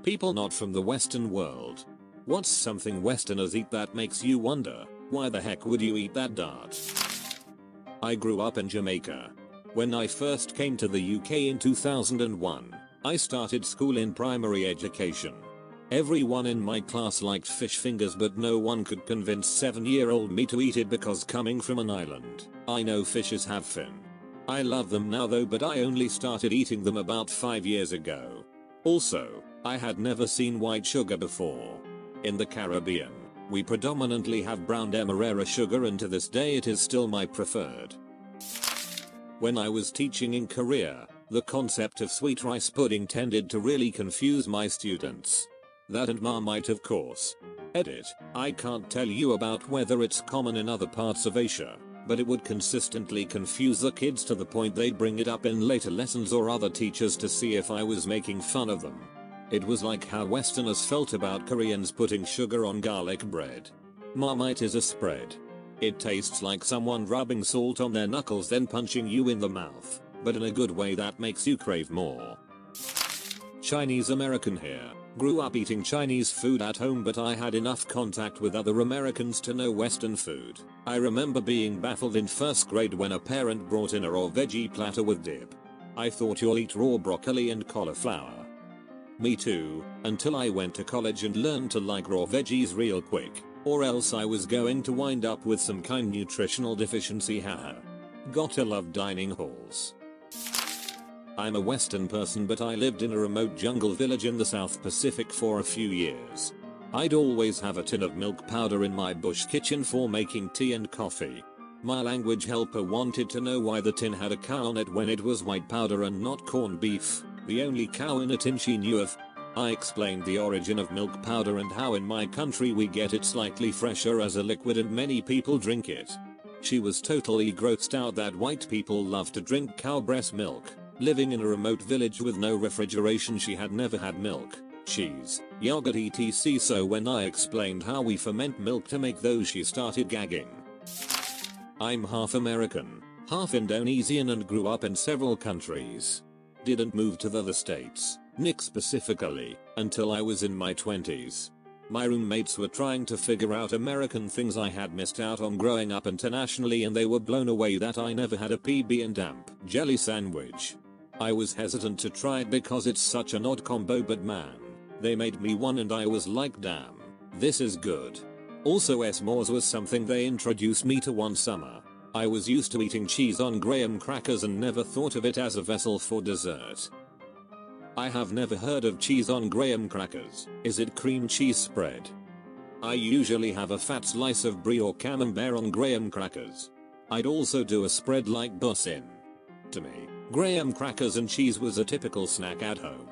People not from the Western world. What's something Westerners eat that makes you wonder, why the heck would you eat that dart? I grew up in Jamaica. When I first came to the UK in 2001, I started school in primary education. Everyone in my class liked fish fingers, but no one could convince 7-year-old me to eat it because coming from an island, I know fishes have fin. I love them now though, but I only started eating them about 5 years ago. Also, I had never seen white sugar before. In the Caribbean, we predominantly have brown demerara sugar, and to this day it is still my preferred. When I was teaching in Korea, the concept of sweet rice pudding tended to really confuse my students. That and Marmite, of course. Edit, I can't tell you about whether it's common in other parts of Asia, but it would consistently confuse the kids to the point they'd bring it up in later lessons or other teachers to see if I was making fun of them. It was like how Westerners felt about Koreans putting sugar on garlic bread. Marmite is a spread. It tastes like someone rubbing salt on their knuckles then punching you in the mouth, but in a good way that makes you crave more. Chinese American here. Grew up eating Chinese food at home, but I had enough contact with other Americans to know Western food. I remember being baffled in first grade when a parent brought in a raw veggie platter with dip. I thought you'll eat raw broccoli and cauliflower. Me too, until I went to college and learned to like raw veggies real quick, or else I was going to wind up with some kind of nutritional deficiency, haha. Gotta love dining halls. I'm a Western person, but I lived in a remote jungle village in the South Pacific for a few years. I'd always have a tin of milk powder in my bush kitchen for making tea and coffee. My language helper wanted to know why the tin had a cow on it when it was white powder and not corned beef, the only cow in a tin she knew of. I explained the origin of milk powder and how in my country we get it slightly fresher as a liquid and many people drink it. She was totally grossed out that white people love to drink cow breast milk. Living in a remote village with no refrigeration, she had never had milk, cheese, yogurt etc. So when I explained how we ferment milk to make those, she started gagging. I'm half American, half Indonesian, and grew up in several countries. Didn't move to the other states, Nick specifically, until I was in my 20s. My roommates were trying to figure out American things I had missed out on growing up internationally, and they were blown away that I never had a PB and damp jelly sandwich. I was hesitant to try it because it's such an odd combo, but man, they made me one and I was like, damn, this is good. Also, s'mores was something they introduced me to one summer. I was used to eating cheese on graham crackers and never thought of it as a vessel for dessert. I have never heard of cheese on graham crackers. Is it cream cheese spread? I usually have a fat slice of brie or camembert on graham crackers. I'd also do a spread like bussin. To me, graham crackers and cheese was a typical snack at home.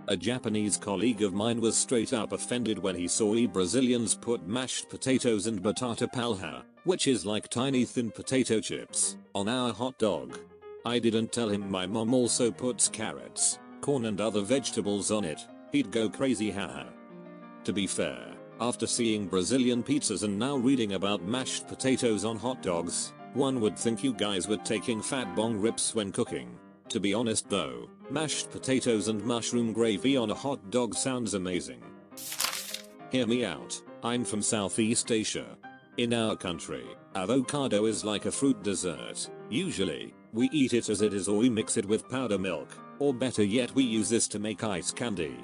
A Japanese colleague of mine was straight up offended when he saw we Brazilians put mashed potatoes and batata palha, which is like tiny thin potato chips, on our hot dog. I didn't tell him my mom also puts carrots, corn and other vegetables on it. He'd go crazy, haha. To be fair, after seeing Brazilian pizzas and now reading about mashed potatoes on hot dogs, one would think you guys were taking fat bong rips when cooking. To be honest though, mashed potatoes and mushroom gravy on a hot dog sounds amazing. Hear me out, I'm from Southeast Asia. In our country, avocado is like a fruit dessert. Usually, we eat it as it is or we mix it with powder milk, or better yet we use this to make ice candy.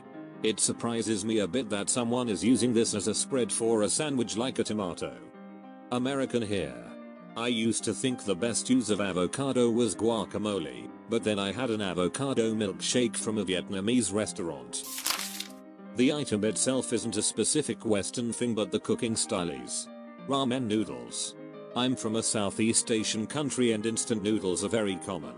It surprises me a bit that someone is using this as a spread for a sandwich like a tomato. American here. I used to think the best use of avocado was guacamole, but then I had an avocado milkshake from a Vietnamese restaurant. The item itself isn't a specific Western thing, but the cooking style is. Ramen noodles. I'm from a Southeast Asian country and instant noodles are very common.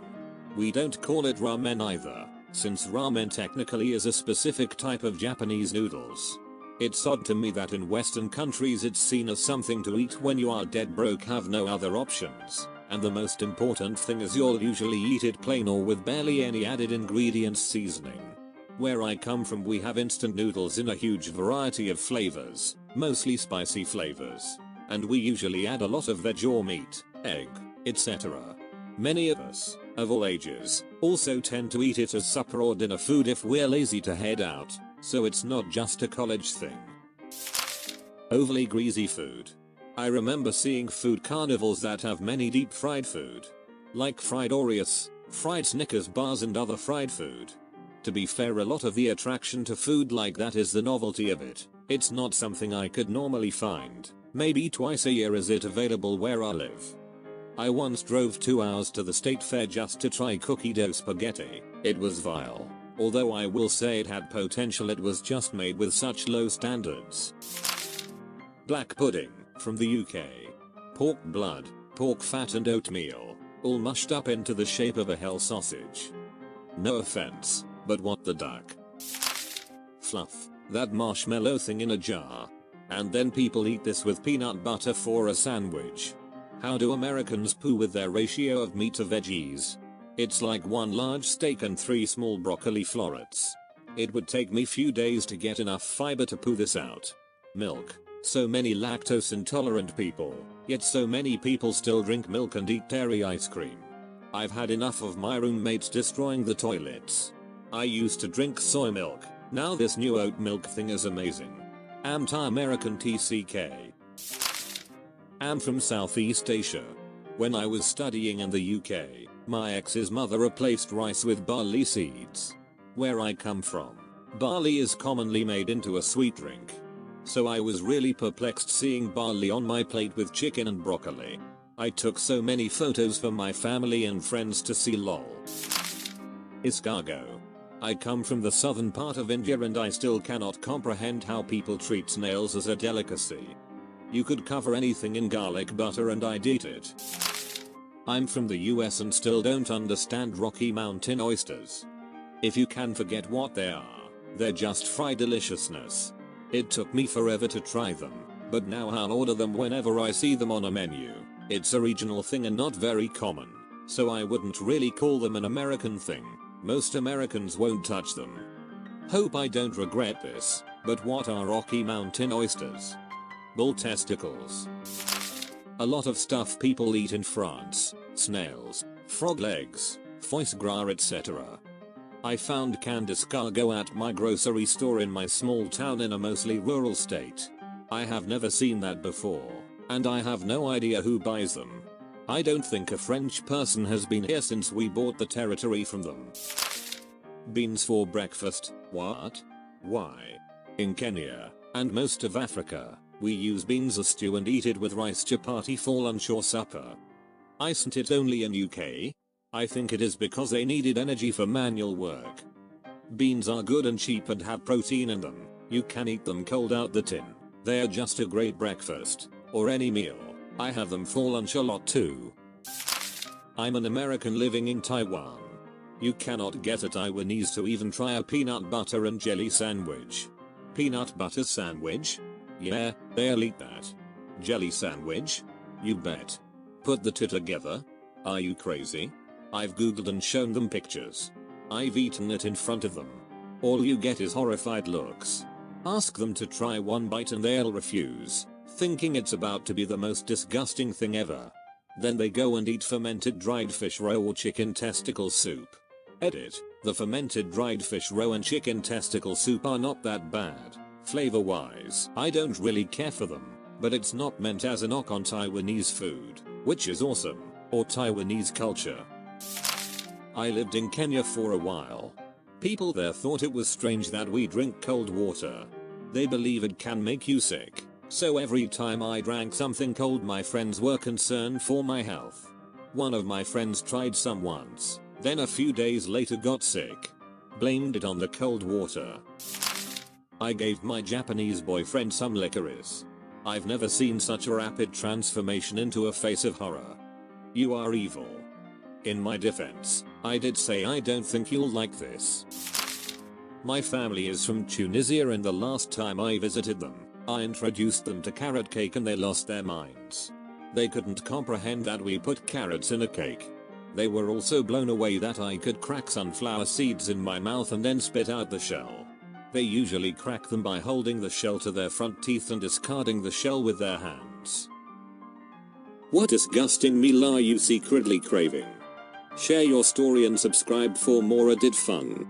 We don't call it ramen either, since ramen technically is a specific type of Japanese noodles. It's odd to me that in Western countries it's seen as something to eat when you are dead broke, have no other options, and the most important thing is you'll usually eat it plain or with barely any added ingredients seasoning. Where I come from we have instant noodles in a huge variety of flavors, mostly spicy flavors, and we usually add a lot of veg or meat, egg, etc. Many of us, of all ages, also tend to eat it as supper or dinner food if we're lazy to head out. So it's not just a college thing. Overly greasy food. I remember seeing food carnivals that have many deep fried food. Like fried Oreos, fried Snickers bars and other fried food. To be fair, a lot of the attraction to food like that is the novelty of it. It's not something I could normally find. Maybe twice a year is it available where I live. I once drove 2 hours to the state fair just to try cookie dough spaghetti. It was vile. Although I will say it had potential, it was just made with such low standards. Black pudding, from the UK. Pork blood, pork fat and oatmeal, all mushed up into the shape of a hell sausage. No offense, but what the duck? Fluff, that marshmallow thing in a jar. And then people eat this with peanut butter for a sandwich. How do Americans poo with their ratio of meat to veggies? It's like 1 large steak and 3 small broccoli florets. It would take me few days to get enough fiber to poo this out. Milk. So many lactose intolerant people, yet so many people still drink milk and eat dairy ice cream. I've had enough of my roommates destroying the toilets. I used to drink soy milk, now this new oat milk thing is amazing. Anti-American TCK. I'm from Southeast Asia. When I was studying in the UK, my ex's mother replaced rice with barley seeds. Where I come from, barley is commonly made into a sweet drink. So I was really perplexed seeing barley on my plate with chicken and broccoli. I took so many photos for my family and friends to see, lol. Escargot. I come from the southern part of India and I still cannot comprehend how people treat snails as a delicacy. You could cover anything in garlic butter and I'd eat it. I'm from the US and still don't understand Rocky Mountain oysters. If you can forget what they are, they're just fried deliciousness. It took me forever to try them, but now I'll order them whenever I see them on a menu. It's a regional thing and not very common, so I wouldn't really call them an American thing. Most Americans won't touch them. Hope I don't regret this, but what are Rocky Mountain oysters? Bull testicles. A lot of stuff people eat in France, snails, frog legs, foie gras, etc. I found canned escargot at my grocery store in my small town in a mostly rural state. I have never seen that before, and I have no idea who buys them. I don't think a French person has been here since we bought the territory from them. Beans for breakfast, what? Why? In Kenya, and most of Africa, we use beans as stew and eat it with rice chapati for lunch or supper. Isn't it only in UK? I think it is because they needed energy for manual work. Beans are good and cheap and have protein in them. You can eat them cold out the tin. They are just a great breakfast, or any meal. I have them for lunch a lot too. I'm an American living in Taiwan. You cannot get a Taiwanese to even try a peanut butter and jelly sandwich. Peanut butter sandwich? Yeah, they'll eat that. Jelly sandwich? You bet. Put the two together? Are you crazy? I've googled and shown them pictures. I've eaten it in front of them. All you get is horrified looks. Ask them to try one bite and they'll refuse, thinking it's about to be the most disgusting thing ever. Then they go and eat fermented dried fish roe or chicken testicle soup. Edit. The fermented dried fish roe and chicken testicle soup are not that bad. Flavor wise, I don't really care for them, but it's not meant as a knock on Taiwanese food, which is awesome, or Taiwanese culture. I lived in Kenya for a while. People there thought it was strange that we drink cold water. They believe it can make you sick, so every time I drank something cold my friends were concerned for my health. One of my friends tried some once, then a few days later got sick. Blamed it on the cold water. I gave my Japanese boyfriend some licorice. I've never seen such a rapid transformation into a face of horror. You are evil. In my defense, I did say I don't think you'll like this. My family is from Tunisia and the last time I visited them, I introduced them to carrot cake and they lost their minds. They couldn't comprehend that we put carrots in a cake. They were also blown away that I could crack sunflower seeds in my mouth and then spit out the shell. They usually crack them by holding the shell to their front teeth and discarding the shell with their hands. What disgusting meal are you secretly craving? Share your story and subscribe for more Reddit fun.